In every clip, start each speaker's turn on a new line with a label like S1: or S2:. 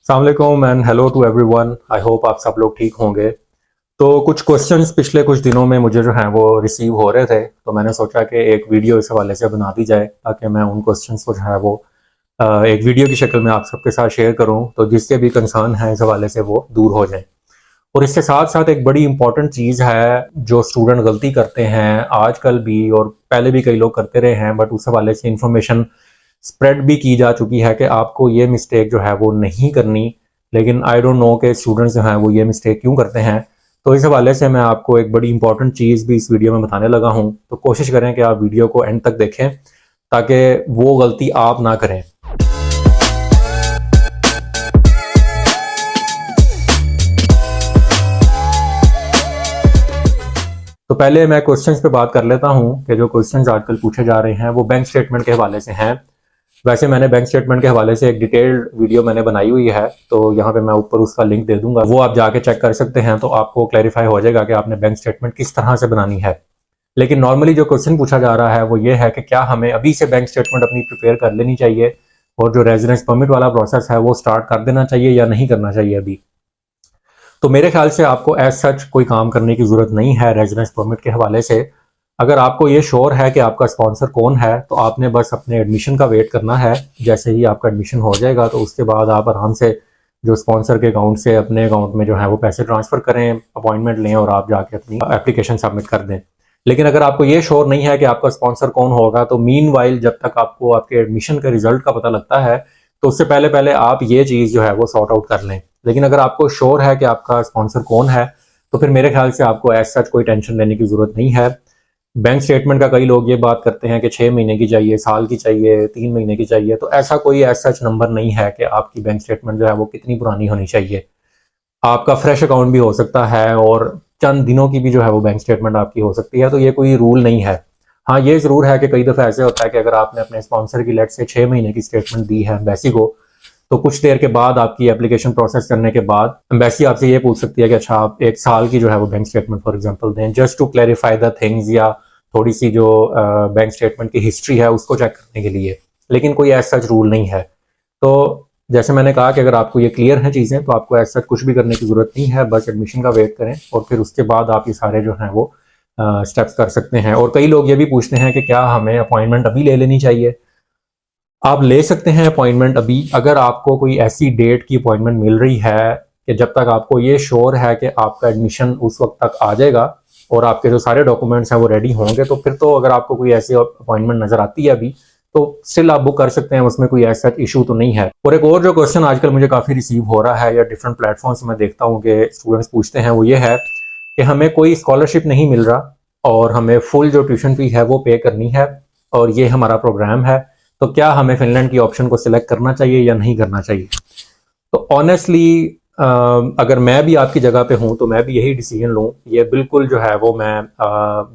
S1: अस्सलाम वालेकुम and hello to everyone. I hope आप सब लोग ठीक होंगे। तो कुछ क्वेश्चंस पिछले कुछ दिनों में मुझे जो हैं वो रिसीव हो रहे थे, तो मैंने सोचा कि एक वीडियो इस हवाले से बना दी जाए ताकि मैं उन क्वेश्चंस को जो है वो एक वीडियो की शक्ल में आप सबके साथ शेयर करूं, तो जिसके भी कंसर्न है इस हवाले से वो दूर हो जाए। और इसके साथ साथ एक बड़ी इंपॉर्टेंट चीज़ है जो स्टूडेंट गलती करते हैं आजकल भी, और पहले भी कई लोग करते रहे हैं, बट उस हवाले से इंफॉर्मेशन स्प्रेड भी की जा चुकी है कि आपको ये मिस्टेक जो है वो नहीं करनी। लेकिन आई डोंट नो कि स्टूडेंट्स जो हैं वो ये मिस्टेक क्यों करते हैं। तो इस हवाले से मैं आपको एक बड़ी इंपॉर्टेंट चीज़ भी इस वीडियो में बताने लगा हूं, तो कोशिश करें कि आप वीडियो को एंड तक देखें ताकि वो गलती आप ना करें। तो पहले मैं क्वेश्चंस पे बात कर लेता हूं कि जो क्वेश्चंस आजकल पूछे जा रहे हैं वो बैंक स्टेटमेंट के हवाले से हैं। वैसे मैंने बैंक स्टेटमेंट के हवाले से एक डिटेल्ड वीडियो मैंने बनाई हुई है, तो यहाँ पे मैं ऊपर उसका लिंक दे दूंगा, वो आप जाके चेक कर सकते हैं, तो आपको क्लैरिफाई हो जाएगा कि आपने बैंक स्टेटमेंट किस तरह से बनानी है। लेकिन नॉर्मली जो क्वेश्चन पूछा जा रहा है वो ये है कि क्या हमें अभी से बैंक स्टेटमेंट अपनी प्रिपेयर कर लेनी चाहिए और जो रेजिडेंस परमिट वाला प्रोसेस है वो स्टार्ट कर देना चाहिए या नहीं करना चाहिए अभी। तो मेरे ख्याल से आपको एज सच कोई काम करने की जरूरत नहीं है रेजिडेंस परमिट के हवाले से। अगर आपको ये श्योर है कि आपका स्पॉन्सर कौन है तो आपने बस अपने एडमिशन का वेट करना है। जैसे ही आपका एडमिशन हो जाएगा तो उसके बाद आप आराम से जो स्पॉन्सर के अकाउंट से अपने अकाउंट में जो है वो पैसे ट्रांसफर करें, अपॉइंटमेंट लें और आप जाके अपनी एप्लीकेशन सबमिट कर दें। लेकिन अगर आपको ये श्योर नहीं है कि आपका स्पॉन्सर कौन होगा तो मीनवाइल जब तक आपको आपके एडमिशन के रिजल्ट का पता लगता है तो उससे पहले पहले आप ये चीज़ जो है वो सॉर्ट आउट कर लें। लेकिन अगर आपको श्योर है कि आपका स्पॉन्सर कौन है तो फिर मेरे ख्याल से आपको एज सच कोई टेंशन लेने की जरूरत नहीं है। बैंक स्टेटमेंट का कई लोग ये बात करते हैं कि 6 महीने की चाहिए, साल की चाहिए, 3 महीने की चाहिए, तो ऐसा कोई एज सच नंबर नहीं है कि आपकी बैंक स्टेटमेंट जो है वो कितनी पुरानी होनी चाहिए। आपका फ्रेश अकाउंट भी हो सकता है और चंद दिनों की भी जो है वो बैंक स्टेटमेंट आपकी हो सकती है, तो ये कोई रूल नहीं है। हाँ, ये ज़रूर है कि कई दफ़ा ऐसे होता है कि अगर आपने अपने स्पॉन्सर की लेट से 6 महीने की स्टेटमेंट दी है एम्बेसी को, तो कुछ देर के बाद आपकी एप्लीकेशन प्रोसेस करने के बाद एम्बेसी आपसे ये पूछ सकती है कि अच्छा आप 1 साल की जो है वो बैंक स्टेटमेंट फॉर एग्जांपल दें, just to clarify the things, या थोड़ी सी जो बैंक स्टेटमेंट की हिस्ट्री है उसको चेक करने के लिए। लेकिन कोई ऐसा सच रूल नहीं है। तो जैसे मैंने कहा कि अगर आपको ये क्लियर हैं चीज़ें तो आपको ऐसा कुछ भी करने की ज़रूरत नहीं है, बस एडमिशन का वेट करें और फिर उसके बाद आप ये सारे जो हैं वो स्टेप्स कर सकते हैं। और कई लोग ये भी पूछते हैं कि क्या हमें अपॉइंटमेंट अभी ले लेनी चाहिए। आप ले सकते हैं अपॉइंटमेंट अभी, अगर आपको कोई ऐसी डेट की अपॉइंटमेंट मिल रही है कि जब तक आपको ये श्योर है कि आपका एडमिशन उस वक्त तक आ जाएगा और आपके जो सारे डॉक्यूमेंट्स हैं वो रेडी होंगे, तो फिर तो अगर आपको कोई ऐसी अपॉइंटमेंट नजर आती है अभी तो स्टिल आप बुक कर सकते हैं, उसमें कोई ऐसा इशू तो नहीं है। और एक और जो क्वेश्चन आजकल मुझे काफ़ी रिसीव हो रहा है या डिफरेंट प्लेटफॉर्म्स में देखता हूँ कि स्टूडेंट्स पूछते हैं, वो ये है कि हमें कोई स्कॉलरशिप नहीं मिल रहा और हमें फुल जो ट्यूशन फी है वो पे करनी है और ये हमारा प्रोग्राम है, तो क्या हमें फिनलैंड की ऑप्शन को सिलेक्ट करना चाहिए या नहीं करना चाहिए। तो ऑनेस्टली अगर मैं भी आपकी जगह पे हूं तो मैं भी यही डिसीजन लूं। ये बिल्कुल जो है वो मैं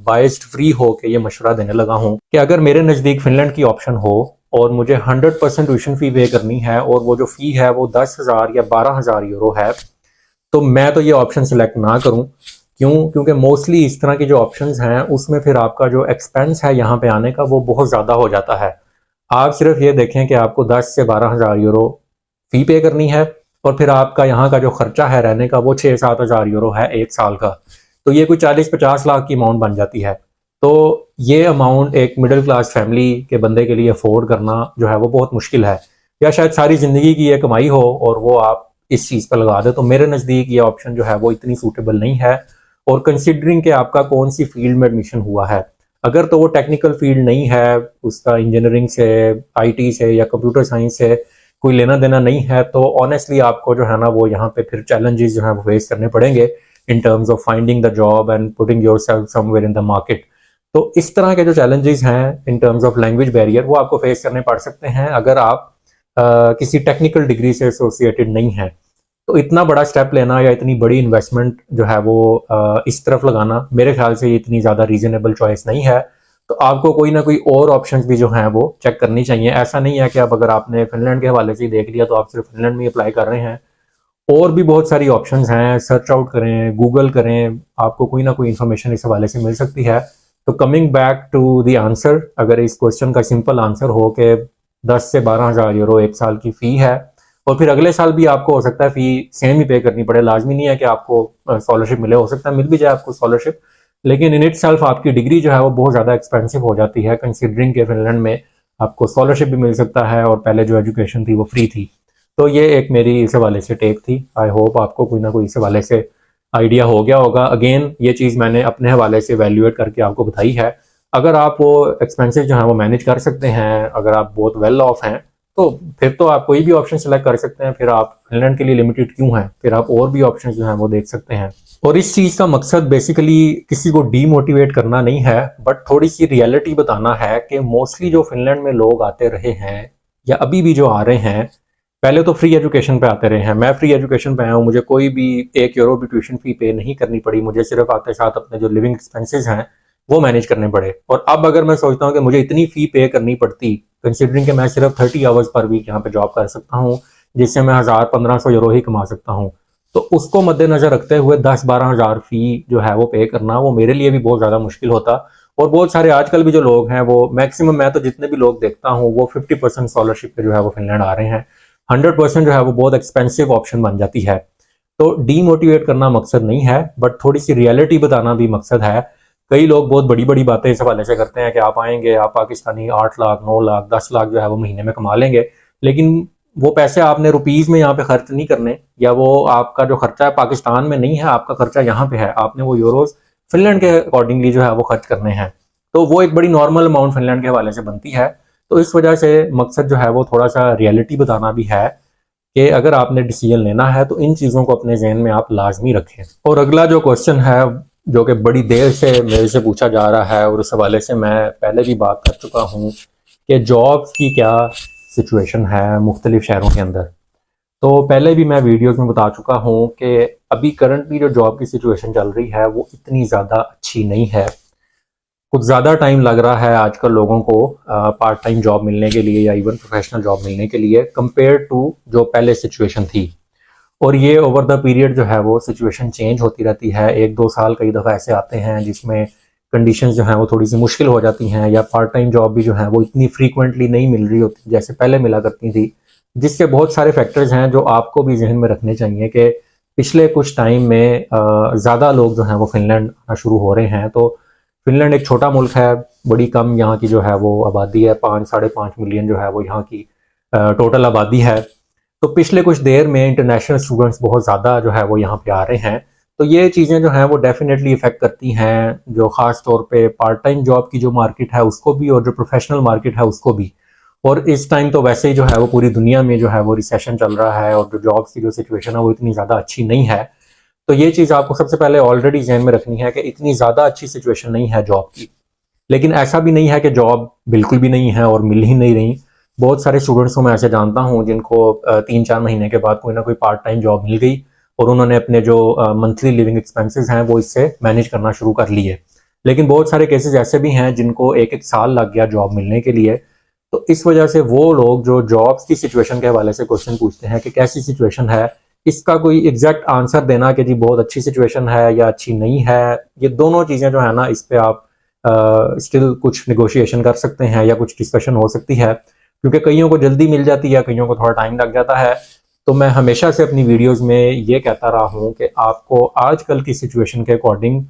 S1: बाइस्ड फ्री हो के ये मशवरा देने लगा हूं कि अगर मेरे नज़दीक फिनलैंड की ऑप्शन हो और मुझे 100% ट्यूशन फी पे करनी है और वो जो फ़ी है वो 10,000 या 12,000 यूरो है, तो मैं तो ये ऑप्शन सिलेक्ट ना करूं। क्यों? क्योंकि मोस्टली इस तरह की जो ऑप्शंस हैं उसमें फिर आपका जो एक्सपेंस है यहाँ पे आने का वो बहुत ज़्यादा हो जाता है। आप सिर्फ ये देखें कि आपको 10 से 12,000 यूरो फी पे करनी है और फिर आपका यहाँ का जो खर्चा है रहने का वो 6-7 हज़ार यूरो है 1 साल का, तो ये कोई 40-50 लाख की अमाउंट बन जाती है। तो ये अमाउंट एक मिडिल क्लास फैमिली के बंदे के लिए अफोर्ड करना जो है वो बहुत मुश्किल है, या शायद सारी ज़िंदगी की ये कमाई हो और वो आप इस चीज़ पर लगा दे। तो मेरे नज़दीक ये ऑप्शन जो है वो इतनी सूटेबल नहीं है। और कंसिडरिंग कि आपका कौन सी फील्ड में एडमिशन हुआ है, अगर तो वो टेक्निकल फील्ड नहीं है, उसका इंजीनियरिंग से, आईटी से या कंप्यूटर साइंस से कोई लेना देना नहीं है, तो ऑनेस्टली आपको जो है ना वो यहाँ पे फिर चैलेंजेस जो है वो फेस करने पड़ेंगे in terms of finding the job and putting yourself somewhere in the market. तो इस तरह के जो चैलेंजेस हैं in terms of language barrier वो आपको फेस करने पड़ सकते हैं अगर आप किसी टेक्निकल डिग्री से एसोसिएटेड नहीं है। तो इतना बड़ा स्टेप लेना या इतनी बड़ी इन्वेस्टमेंट जो है वो इस तरफ लगाना मेरे ख्याल से इतनी ज़्यादा रीजनेबल चॉइस नहीं है। तो आपको कोई ना कोई और ऑप्शंस भी जो हैं वो चेक करनी चाहिए। ऐसा नहीं है कि अब अगर आपने फिनलैंड के हवाले से ही देख लिया तो आप सिर्फ फिनलैंड में अप्लाई कर रहे हैं, और भी बहुत सारी ऑप्शंस हैं। सर्च आउट करें, गूगल करें, आपको कोई ना कोई इन्फॉर्मेशन इस हवाले से मिल सकती है। तो coming back to the answer, अगर इस क्वेश्चन का सिंपल आंसर हो कि 10 से 12,000 यूरो 1 साल की फ़ी है और फिर अगले साल भी आपको हो सकता है फी सेम ही पे करनी पड़े। लाजमी नहीं है कि आपको स्कॉलरशिप मिले, हो सकता है मिल भी जाए आपको स्कॉलरशिप, लेकिन इन इट सेल्फ आपकी डिग्री जो है वो बहुत ज़्यादा एक्सपेंसिव हो जाती है, कंसिडरिंग के फिनलैंड में आपको स्कॉलरशिप भी मिल सकता है और पहले जो एजुकेशन थी वो फ्री थी। तो ये एक मेरी इस हवाले से टेक थी। आई होप आपको कोई ना कोई इस हवाले से आइडिया हो गया होगा। अगेन ये चीज़ मैंने अपने हवाले से वैल्यूएट करके आपको बताई है। अगर आप वो एक्सपेंसेस जो है वो मैनेज कर सकते हैं, अगर आप बहुत वेल ऑफ हैं, तो फिर तो आप कोई भी ऑप्शन सेलेक्ट कर सकते हैं। फिर आप फिनलैंड के लिए लिमिटेड क्यों हैं, फिर आप और भी ऑप्शन जो हैं वो देख सकते हैं। और इस चीज़ का मकसद बेसिकली किसी को डीमोटिवेट करना नहीं है, बट थोड़ी सी रियलिटी बताना है कि मोस्टली जो फिनलैंड में लोग आते रहे हैं या अभी भी जो आ रहे हैं, पहले तो फ्री एजुकेशन पे आते रहे हैं। मैं फ्री एजुकेशन पे आया हूँ, मुझे कोई भी 1 यूरो भी ट्यूशन फी पे नहीं करनी पड़ी, मुझे सिर्फ आते साथ अपने जो लिविंग एक्सपेंसेस हैं वो मैनेज करने पड़े। और अब अगर मैं सोचता हूँ कि मुझे इतनी फी पे करनी पड़ती, कंसिडरिंग कि मैं सिर्फ 30 आवर्स पर वीक यहाँ पे जॉब कर सकता हूँ, जिससे मैं 1000-1500 यूरो ही कमा सकता हूँ, तो उसको मद्देनजर रखते हुए 10-12 हज़ार फी जो है वो पे करना वो मेरे लिए भी बहुत ज़्यादा मुश्किल होता। और बहुत सारे आजकल भी जो लोग हैं वो मैक्सिमम, मैं तो जितने भी लोग देखता हूँ वो 50% स्कॉलरशिप पे जो है वो फिनलैंड आ रहे हैं। 100% जो है वो बहुत एक्सपेंसिव ऑप्शन बन जाती है। तो डीमोटिवेट करना मकसद नहीं है, बट थोड़ी सी रियलिटी बताना भी मकसद है। कई लोग बहुत बड़ी बड़ी बातें इस हवाले से करते हैं कि आप आएंगे, आप पाकिस्तानी 8 लाख 9 लाख 10 लाख जो है वो महीने में कमा लेंगे, लेकिन वो पैसे आपने रुपीज में यहाँ पे खर्च नहीं करने, या वो आपका जो खर्चा है पाकिस्तान में नहीं है, आपका खर्चा यहाँ पे है, आपने वो यूरोज फिनलैंड के अकॉर्डिंगली जो है वो खर्च करने हैं। तो वो एक बड़ी नॉर्मल अमाउंट फिनलैंड के हवाले से बनती है। तो इस वजह से मकसद जो है वो थोड़ा सा रियलिटी बताना भी है कि अगर आपने डिसीजन लेना है तो इन चीज़ों को अपने जहन में आप लाजमी रखें। और अगला जो क्वेश्चन है जो कि बड़ी देर से मेरे से पूछा जा रहा है, और उस हवाले से मैं पहले भी बात कर चुका हूँ कि जॉब्स की क्या सिचुएशन है मुख्तलिफ शहरों के अंदर। तो पहले भी मैं वीडियोस में बता चुका हूँ कि अभी करंटली जो जॉब की सिचुएशन चल रही है वो इतनी ज़्यादा अच्छी नहीं है। कुछ ज़्यादा टाइम लग रहा है आजकल लोगों को पार्ट टाइम जॉब मिलने के लिए या इवन प्रोफेशनल जॉब मिलने के लिए, कंपेयर टू जो पहले सिचुएशन थी। और ये ओवर द पीरियड जो है वो सिचुएशन चेंज होती रहती है। 1-2 साल कई दफ़ा ऐसे आते हैं जिसमें कंडीशंस जो हैं वो थोड़ी सी मुश्किल हो जाती हैं, या पार्ट टाइम जॉब भी जो है वो इतनी फ्रीक्वेंटली नहीं मिल रही होती जैसे पहले मिला करती थी, जिसके बहुत सारे फैक्टर्स हैं जो आपको भी जहन में रखने चाहिए कि पिछले कुछ टाइम में ज़्यादा लोग जो हैं वो फिनलैंड आना शुरू हो रहे हैं। तो फिनलैंड एक छोटा मुल्क है, बड़ी कम यहाँ की जो है वो आबादी है, 5-5.5 मिलियन जो है वो यहाँ की टोटल आबादी है। तो पिछले कुछ देर में इंटरनेशनल स्टूडेंट्स बहुत ज़्यादा जो है वो यहाँ पे आ रहे हैं। तो ये चीज़ें जो हैं वो डेफिनेटली इफेक्ट करती हैं, जो ख़ास तौर पे पार्ट टाइम जॉब की जो मार्केट है उसको भी, और जो प्रोफेशनल मार्केट है उसको भी। और इस टाइम तो वैसे ही जो है वो पूरी दुनिया में जो है वो रिसेशन चल रहा है, और जो जॉब्स की जो सिचुएशन है वो इतनी ज़्यादा अच्छी नहीं है। तो ये चीज़ आपको सबसे पहले ऑलरेडी जहन में रखनी है कि इतनी ज़्यादा अच्छी सिचुएशन नहीं है जॉब की। लेकिन ऐसा भी नहीं है कि जॉब बिल्कुल भी नहीं है और मिल ही नहीं रही। बहुत सारे स्टूडेंट्स को मैं ऐसे जानता हूँ जिनको 3-4 महीने के बाद कोई ना कोई पार्ट टाइम जॉब मिल गई, और उन्होंने अपने जो मंथली लिविंग एक्सपेंसेस हैं वो इससे मैनेज करना शुरू कर लिए। लेकिन बहुत सारे केसेस ऐसे भी हैं जिनको 1-1 साल लग गया जॉब मिलने के लिए। तो इस वजह से वो लोग जो जॉब्स की सिचुएशन के हवाले से क्वेश्चन पूछते हैं कि कैसी सिचुएशन है, इसका कोई एग्जैक्ट आंसर देना कि जी बहुत अच्छी सिचुएशन है या अच्छी नहीं है, ये दोनों चीज़ें जो है ना, इस पे आप स्टिल कुछ निगोशिएशन कर सकते हैं या कुछ डिस्कशन हो सकती है, क्योंकि कईयों को जल्दी मिल जाती है, कईयों को थोड़ा टाइम लग जाता है। तो मैं हमेशा से अपनी वीडियोस में ये कहता रहा हूँ कि आपको आजकल की सिचुएशन के अकॉर्डिंग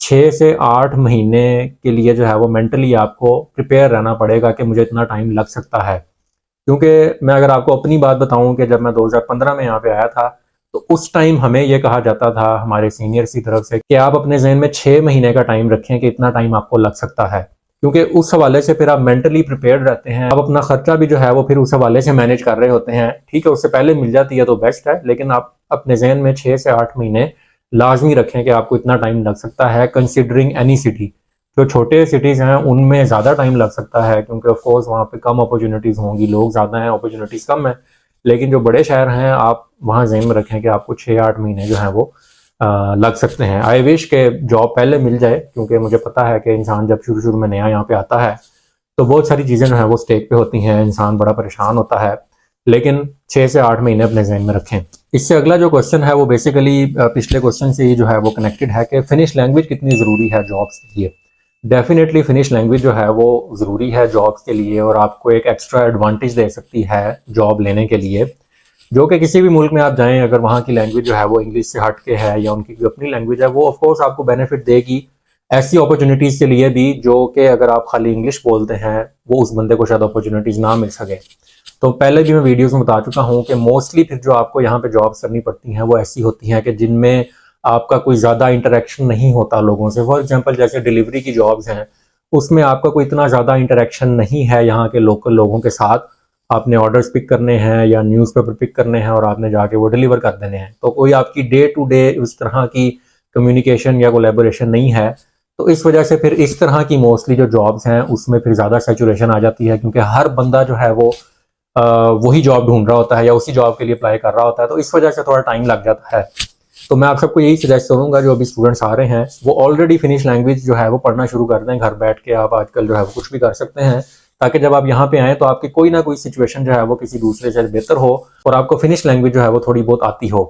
S1: 6 से 8 महीने के लिए जो है वो मेंटली आपको प्रिपेयर रहना पड़ेगा कि मुझे इतना टाइम लग सकता है। क्योंकि मैं अगर आपको अपनी बात बताऊं कि जब मैं 2015 में यहाँ पे आया था, तो उस टाइम हमें ये कहा जाता था हमारे सीनियर्स की तरफ से कि आप अपने जहन में 6 महीने का टाइम रखें कि इतना टाइम आपको लग सकता है, क्योंकि उस हवाले से फिर आप मेंटली प्रिपेयर्ड रहते हैं। आप अपना खर्चा भी जो है वो फिर उस हवाले से मैनेज कर रहे होते हैं। ठीक है, उससे पहले मिल जाती है तो बेस्ट है, लेकिन आप अपने जहन में 6 से 8 महीने लाजमी रखें कि आपको इतना टाइम लग सकता है, कंसिडरिंग एनी सिटी। जो छोटे सिटीज़ हैं उनमें ज़्यादा टाइम लग सकता है, क्योंकि ऑफ कोर्स वहाँ पे कम अपॉर्चुनिटीज़ होंगी, लोग ज़्यादा हैं, अपॉर्चुनिटीज़ कम है। लेकिन जो बड़े शहर हैं आप वहाँ ज़हन में रखें कि आपको 6-8 महीने जो है वो लग सकते हैं। आई विश के जॉब पहले मिल जाए, क्योंकि मुझे पता है कि इंसान जब शुरू में नया यहाँ पे आता है तो बहुत सारी चीज़ें जो है वो स्टेक पे होती हैं, इंसान बड़ा परेशान होता है। लेकिन 6 से 8 महीने अपने जहन में रखें। इससे अगला जो क्वेश्चन है वो बेसिकली पिछले क्वेश्चन से ही जो है वो कनेक्टेड है कि फिनिश लैंग्वेज कितनी ज़रूरी है जॉब्स के लिए। डेफिनेटली फिनिश लैंग्वेज जो है वो ज़रूरी है जॉब्स के लिए, और आपको एक एक्स्ट्रा एडवांटेज दे सकती है जॉब लेने के लिए। जो कि किसी भी मुल्क में आप जाएं, अगर वहाँ की लैंग्वेज जो है वो इंग्लिश से हट के है या उनकी जो अपनी लैंग्वेज है, वो ऑफकोर्स आपको बेनिफिट देगी ऐसी अपॉर्चुनिटीज़ के लिए भी, जो कि अगर आप खाली इंग्लिश बोलते हैं वो उस बंदे को शायद अपॉर्चुनिटीज़ ना मिल सके। तो पहले भी मैं वीडियोस में बता चुका हूँ कि मोस्टली फिर जो आपको यहाँ पे जॉब्स करनी पड़ती हैं वो ऐसी होती हैं कि जिनमें आपका कोई ज़्यादा इंटरेक्शन नहीं होता लोगों से। फॉर एग्जांपल जैसे डिलीवरी की जॉब्स हैं, उसमें आपका कोई इतना ज़्यादा इंटरेक्शन नहीं है यहाँ के लोकल लोगों के साथ। आपने ऑर्डर्स पिक करने हैं या न्यूज़पेपर पिक करने हैं और आपने जाके वो डिलीवर कर देने हैं, तो कोई आपकी डे टू डे उस तरह की कम्युनिकेशन या कोलैबोरेशन नहीं है। तो इस वजह से फिर इस तरह की मोस्टली जो जॉब्स हैं उसमें फिर ज़्यादा सैचुरेशन आ जाती है, क्योंकि हर बंदा जो है वो वही जॉब ढूंढ रहा होता है या उसी जॉब के लिए अप्लाई कर रहा होता है, तो इस वजह से थोड़ा टाइम लग जाता है। तो मैं आप सबको यही सजेस्ट करूंगा, जो अभी स्टूडेंट्स आ रहे हैं वो ऑलरेडी फिनिश लैंग्वेज जो है वो पढ़ना शुरू कर दें। घर बैठ के आप आजकल जो है वो कुछ भी कर सकते हैं, ताकि जब आप यहाँ पे आए तो आपकी कोई ना कोई सिचुएशन जो है वो किसी दूसरे से बेहतर हो और आपको फिनिश लैंग्वेज जो है वो थोड़ी बहुत आती हो।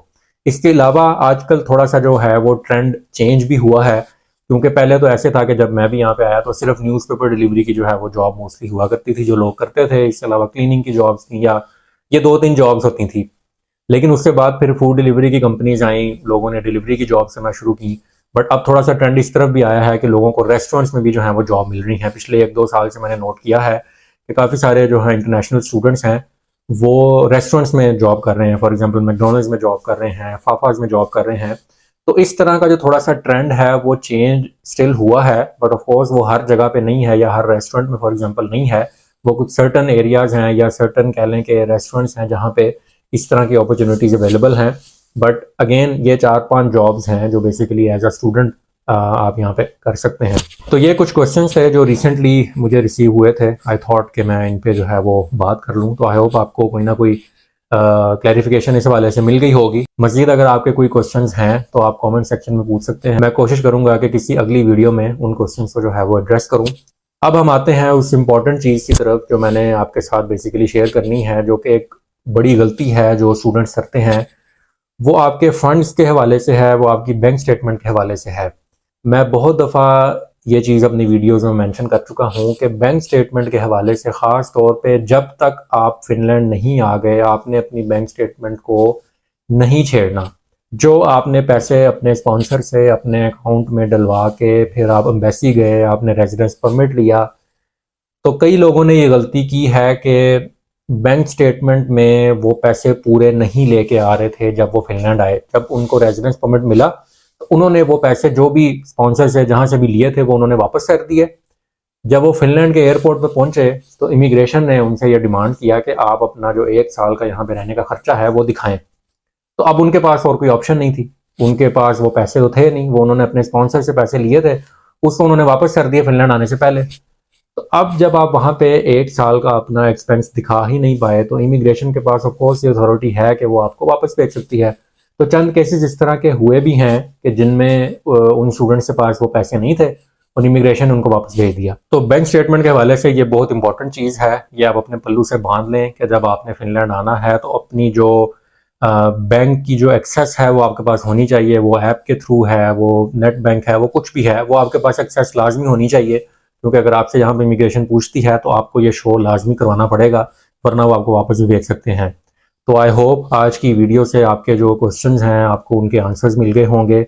S1: इसके अलावा आजकल थोड़ा सा जो है वो ट्रेंड चेंज भी हुआ है, क्योंकि पहले तो ऐसे था कि जब मैं भी यहाँ पे आया तो सिर्फ न्यूज़पेपर डिलीवरी की जो है वो जॉब मोस्टली हुआ करती थी, जो लोग करते थे। इसके अलावा क्लीनिंग की जॉब्स थी या ये 2-3 जॉब्स होती थी। लेकिन उसके बाद फिर फूड डिलीवरी की कंपनीज आई, लोगों ने डिलीवरी की जॉब करना शुरू की। बट अब थोड़ा सा ट्रेंड इस तरफ भी आया है कि लोगों को रेस्टोरेंट्स में भी जो है वो जॉब मिल रही है। पिछले 1-2 साल से मैंने नोट किया है कि काफ़ी सारे जो है इंटरनेशनल स्टूडेंट्स हैं वो रेस्टोरेंट्स में जॉब कर रहे हैं। फॉर एग्जांपल मैकडॉनल्ड्स में जॉब कर रहे हैं, फाफाज में जॉब कर रहे हैं। तो इस तरह का जो थोड़ा सा ट्रेंड है वो चेंज स्टिल हुआ है, बट ऑफ कोर्स वो हर जगह पे नहीं है या हर रेस्टोरेंट में फॉर एग्जांपल नहीं है। वो कुछ सर्टन एरियाज हैं या सर्टन कह लें कि रेस्टोरेंट्स हैं जहाँ पे इस तरह की अपॉर्चुनिटीज अवेलेबल हैं। बट अगेन ये 4-5 जॉब्स हैं जो बेसिकली एज अ स्टूडेंट आप यहाँ पे कर सकते हैं। तो ये कुछ क्वेश्चंस थे जो रिसेंटली मुझे रिसीव हुए थे। आई थॉट कि मैं इन पे जो है वो बात कर लूँ। तो आई होप आपको कोई ना कोई क्लैरिफिकेशन इस हवाले से मिल गई होगी। मजीद अगर आपके कोई क्वेश्चंस हैं तो आप कमेंट सेक्शन में पूछ सकते हैं। मैं कोशिश करूंगा कि किसी अगली वीडियो में उन क्वेश्चंस को जो है वो एड्रेस करूं। अब हम आते हैं उस इम्पॉर्टेंट चीज़ की तरफ जो मैंने आपके साथ बेसिकली शेयर करनी है, जो कि एक बड़ी गलती है जो स्टूडेंट्स करते हैं। वो आपके फंड्स के हवाले से है, वो आपकी बैंक स्टेटमेंट के हवाले से है। मैं बहुत दफ़ा ये चीज़ अपनी वीडियोस में मेंशन कर चुका हूँ कि बैंक स्टेटमेंट के हवाले से ख़ास तौर पे जब तक आप फिनलैंड नहीं आ गए, आपने अपनी बैंक स्टेटमेंट को नहीं छेड़ना। जो आपने पैसे अपने स्पॉन्सर से अपने अकाउंट में डलवा के फिर आप एम्बेसी गए, आपने रेजिडेंस परमिट लिया, तो कई लोगों ने ये गलती की है कि बैंक स्टेटमेंट में वो पैसे पूरे नहीं लेके आ रहे थे। जब वो फिनलैंड आए, जब उनको रेजिडेंस परमिट मिला, तो उन्होंने वो पैसे जो भी स्पॉन्सर से जहाँ से भी लिए थे वो उन्होंने वापस कर दिए। जब वो फिनलैंड के एयरपोर्ट पे पहुंचे तो इमिग्रेशन ने उनसे ये डिमांड किया कि आप अपना जो 1 साल का यहाँ पे रहने का खर्चा है वो दिखाएं। तो अब उनके पास और कोई ऑप्शन नहीं थी, उनके पास वो पैसे तो थे नहीं। वो उन्होंने अपने स्पॉन्सर से पैसे लिए थे, उसको उन्होंने वापस कर दिए फिनलैंड आने से पहले। तो अब जब आप वहाँ पे 1 साल का अपना एक्सपेंस दिखा ही नहीं पाए, तो इमिग्रेशन के पास ऑफ कोर्स ये अथॉरिटी है कि वो आपको वापस भेज सकती है। तो चंद केसेस इस तरह के हुए भी हैं कि जिनमें उन स्टूडेंट्स के पास वो पैसे नहीं थे और इमिग्रेशन ने उनको वापस भेज दिया। तो बैंक स्टेटमेंट के हवाले से ये बहुत इंपॉर्टेंट चीज़ है, ये आप अपने पल्लू से बांध लें कि जब आपने फिनलैंड आना है तो अपनी जो बैंक की जो एक्सेस है वो आपके पास होनी चाहिए। वो ऐप के थ्रू है, वो नेट बैंक है, वो कुछ भी है, वो आपके पास एक्सेस लाजमी होनी चाहिए। क्योंकि अगर आपसे यहाँ पे इमिग्रेशन पूछती है तो आपको ये शो लाजमी करवाना पड़ेगा, वरना वो आपको वापस भी भेज सकते हैं। तो आई होप आज की वीडियो से आपके जो क्वेश्चंस हैं आपको उनके आंसर्स मिल गए होंगे,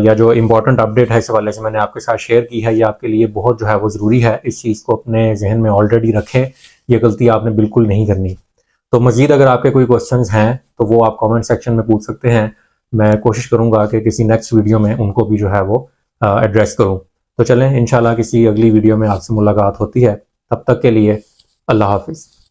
S1: या जो इम्पोर्टेंट अपडेट है इस वाले से मैंने आपके साथ शेयर की है, ये आपके लिए बहुत जो है वो ज़रूरी है। इस चीज़ को अपने जहन में ऑलरेडी रखें, ये गलती आपने बिल्कुल नहीं करनी। तो मज़ीद अगर आपके कोई क्वेश्चंस हैं तो वो आप कमेंट सेक्शन में पूछ सकते हैं। मैं कोशिश करूँगा कि किसी नेक्स्ट वीडियो में उनको भी जो है वो एड्रेस करूँ। तो चलें, इंशाल्लाह किसी अगली वीडियो में आपसे मुलाकात होती है। तब तक के लिए अल्लाह हाफिज़।